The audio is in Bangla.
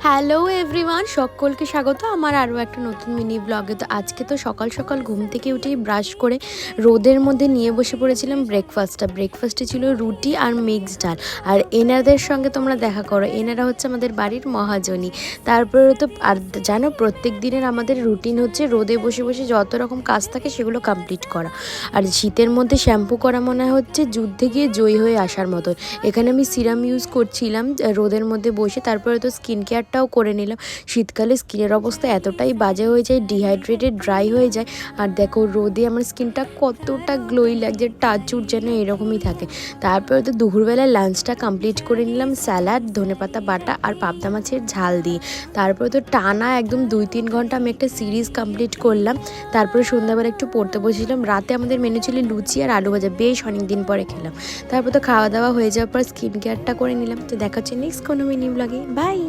হ্যালো এভরিওয়ান, সকলকে স্বাগত আমার আরও একটা নতুন মিনি ব্লগে। তো আজকে তো সকাল সকাল ঘুম থেকে উঠেই ব্রাশ করে রোদের মধ্যে নিয়ে বসে পড়েছিলাম ব্রেকফাস্টে ছিল রুটি আর মিক্সড ডাল। আর এনাদের সঙ্গে তোমরা দেখা করো, এনারা হচ্ছে আমাদের বাড়ির মহাজনী। তারপরে তো আর জানো, প্রত্যেক দিনের আমাদের রুটিন হচ্ছে রোদে বসে বসে যত রকম কাজ থাকে সেগুলো কমপ্লিট করা। আর শীতের মধ্যে শ্যাম্পু করা মনে হচ্ছে যুদ্ধে গিয়ে জয়ী হয়ে আসার মতন। এখানে আমি সিরাম ইউজ করছিলাম রোদের মধ্যে বসে, তারপরে তো স্কিন কেয়ারটাও করে নিলাম। শীতকালে স্কিনের অবস্থা এতটাই বাজে হয়ে যায়, ডিহাইড্রেটেড ড্রাই হয়ে যায়। আর দেখো রোদে আমার স্কিনটা কতটা গ্লোই লাগছে, টাচুর যেন এরকমই থাকে। তারপরে তো দুপুরবেলা লাঞ্চটা কমপ্লিট করে নিলাম স্যালাড, ধনেপাতা বাটা আর পাবদা মাছের ঝাল দিয়ে। তারপরে তো টানা একদম 2-3 ঘন্টা আমি একটা সিরিজ কমপ্লিট করলাম। তারপরে সন্ধ্যাবেলা একটু পড়তে বসেছিলাম। রাতে আমাদের মেনু ছিল লুচি আর আলু ভাজা, বেশ অনেক দিন পরে খেলাম। তারপর তো খাওয়া দাওয়া হয়ে যাওয়ার পর স্কিন কেয়ারটা করে নিলাম। তো দেখা হচ্ছে নেক্সট কোনো মিনি ব্লগে, বাই।